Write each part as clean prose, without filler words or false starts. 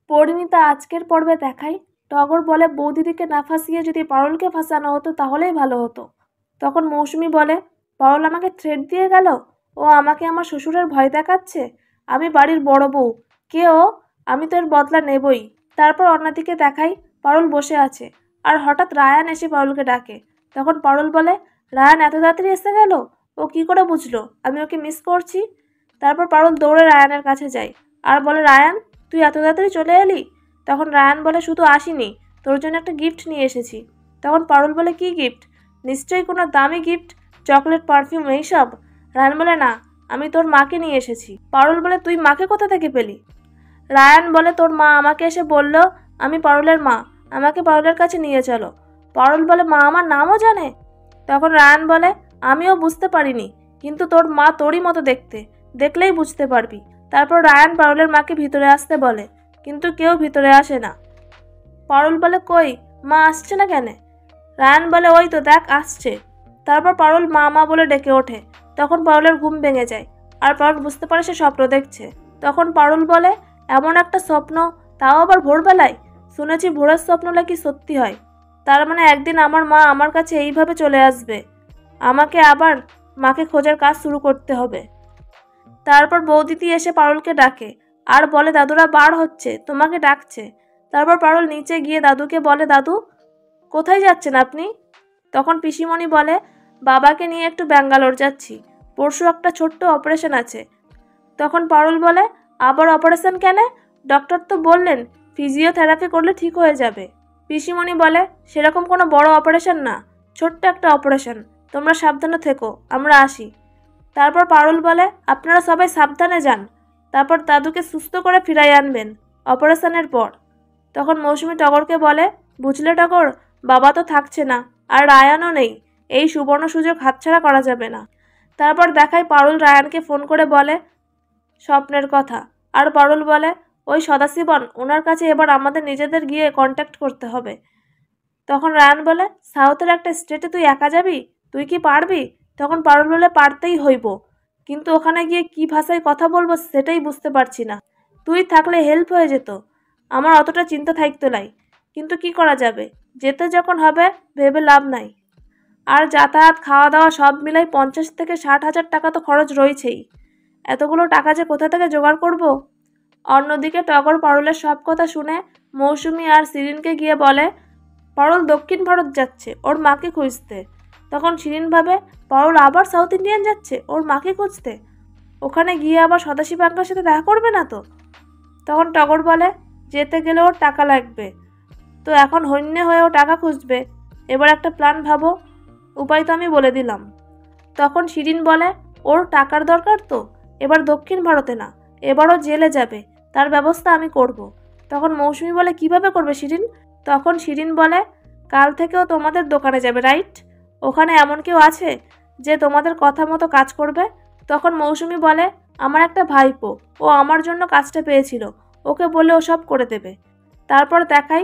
পরিণীতা আজকের পর্বে দেখায় টগর বলে বৌদিদিকে না ফাঁসিয়ে যদি পারুলকে ফাঁসানো হতো তাহলেই ভালো হতো। তখন মৌসুমী বলে পারুল আমাকে থ্রেট দিয়ে গেল, ও আমাকে আমার শ্বশুরের ভয় দেখাচ্ছে। আমি বাড়ির বড় বউ, কে ও? আমি তো এর বদলা নেবই। তারপর অন্যদিকে দেখাই পারুল বসে আছে আর হঠাৎ রায়ান এসে পারুলকে ডাকে। তখন পারুল বলে রায়ান এত তাড়াতাড়ি এসে গেল, ও কি করে বুঝলো আমি ওকে মিস করছি? তারপর পারুল দৌড়ে রায়ানের কাছে যায় আর বলে রায়ান তুই এত তাড়াতাড়ি চলে এলি? তখন রায়ান বলে শুধু আসিনি, তোর জন্য একটা গিফট নিয়ে এসেছি। তখন পারুল বলে কি গিফট? নিশ্চয়ই কোনো দামি গিফট, চকলেট, পারফিউম এইসব। রায়ান বলে না, আমি তোর মাকে নিয়ে এসেছি। পারুল বলে তুই মাকে কোথা থেকে পেলি? রায়ান বলে তোর মা আমাকে এসে বলল আমি পারুলের মা, আমাকে পারুলের কাছে নিয়ে চলো। পারুল বলে মা আমার নামও জানে? তখন রায়ান বলে আমিও বুঝতে পারিনি, কিন্তু তোর মা তোরই মতো দেখতে, দেখলেই বুঝতে পারবি। তারপর রায়ান পারুলের মাকে ভিতরে আসতে বলে, কিন্তু কেউ ভিতরে আসে না। পারুল বলে কই, মা আসছে না কেন? রায়ান বলে ওই তো দেখ আসছে। তারপর পারুল মা মা বলে ডেকে ওঠে। তখন পারুলের ঘুম ভেঙে যায় আর পারুল বুঝতে পারে সে স্বপ্ন দেখছে। তখন পারুল বলে এমন একটা স্বপ্ন, তাও আবার ভোরবেলায়? শুনেছি ভোরের স্বপ্ন নাকি সত্যি হয়। তার মানে একদিন আমার মা আমার কাছে এইভাবে চলে আসবে, আমাকে আবার মাকে খোঁজার কাজ শুরু করতে হবে। তারপর বৌদিদি এসে পারুলকে ডাকে আর বলে দাদুরা বার হচ্ছে, তোমাকে ডাকছে। তারপর পারুল নিচে গিয়ে দাদুকে বলে দাদু কোথায় যাচ্ছেন আপনি? তখন পিসিমণি বলে বাবাকে নিয়ে একটু ব্যাঙ্গালোর যাচ্ছি, পরশু একটা ছোট্ট অপারেশন আছে। তখন পারুল বলে আবার অপারেশন কেন? ডক্টর তো বললেন ফিজিওথেরাপি করলে ঠিক হয়ে যাবে। পিসিমণি বলে সেরকম কোনো বড় অপারেশন না, ছোট্ট একটা অপারেশন, তোমরা সাবধানে থেকো, আমরা আসি। তারপর পারুল বলে আপনারা সবাই সাবধানে যান, তারপর দাদুকে সুস্থ করে ফিরাই আনবেন অপারেশনের পর। তখন মৌসুমী টগরকে বলে বুঝলে টগর, বাবা তো থাকছে না আর রায়ানও নেই, এই সুবর্ণ সুযোগ হাতছাড়া করা যাবে না। তারপর দেখায় পারুল রায়ানকে ফোন করে বলে স্বপ্নের কথা, আর পারুল বলে ওই সদাশিবন, ওনার কাছে এবার আমাদের নিজেদের গিয়ে কন্ট্যাক্ট করতে হবে। তখন রায়ান বলে সাউথের একটা স্টেটে তুই একা যাবি, তুই কি পারবি? তখন পারুল বলে পারতেই হইব, কিন্তু ওখানে গিয়ে কি ভাষায় কথা বলবো সেটাই বুঝতে পারছি না। তুই থাকলে হেল্প হয়ে যেত, আমার অতটা চিন্তা থাকতো নাই, কিন্তু কি করা যাবে, যেতে যখন হবে ভেবে লাভ নাই। আর যাতায়াত খাওয়া দাওয়া সব মিলাই 50 থেকে 60 হাজার টাকা তো খরচ রয়েছেই, এতগুলো টাকা যে কোথা থেকে জোগাড় করব? অন্যদিকে টগর পারুলের সব কথা শুনে মৌসুমী আর শিরিনকে গিয়ে বলে পারুল দক্ষিণ ভারত যাচ্ছে ওর মাকে খুঁজতে। তখন শিরিন ভাবে পারুল আবার সাউথ ইন্ডিয়ান যাচ্ছে ওর মাকে খুঁজতে, ওখানে গিয়ে আবার সদাশিব আঙ্কেলের সাথে দেখা করবে না তো? তখন টগর বলে যেতে গেলে ওর টাকা লাগবে, তো এখন হন্যে হয়ে ও টাকা খুঁজবে, এবার একটা প্ল্যান ভাবো, উপায় তো আমি বলে দিলাম। তখন শিরিন বলে ওর টাকার দরকার তো, এবার দক্ষিণ ভারতে না, এবারও জেলে যাবে, তার ব্যবস্থা আমি করব। তখন মৌসুমী বলে কিভাবে করবে শিরিন? তখন শিরিন বলে কাল থেকেও তোমাদের দোকানে যাবে, রাইট? ওখানে এমন কেউ আছে যে তোমাদের কথা মতো কাজ করবে? তখন মৌসুমী বলে আমার একটা ভাইপো, ও আমার জন্য কাজটা পেয়েছিল, ওকে বলে ও সব করে দেবে। তারপর দেখাই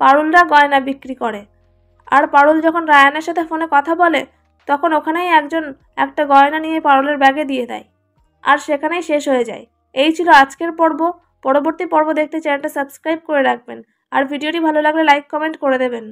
পারুলরা গয়না বিক্রি করে, আর পারুল যখন রায়ানের সাথে ফোনে কথা বলে তখন ওখানেই একজন একটা গয়না নিয়ে পারুলের ব্যাগে দিয়ে দেয়, আর সেখানেই শেষ হয়ে যায়। এই ছিল আজকের পর্ব। পরবর্তী পর্ব দেখতে চ্যানেলটা সাবস্ক্রাইব করে রাখবেন আর ভিডিওটি ভালো লাগলে লাইক কমেন্ট করে দেবেন।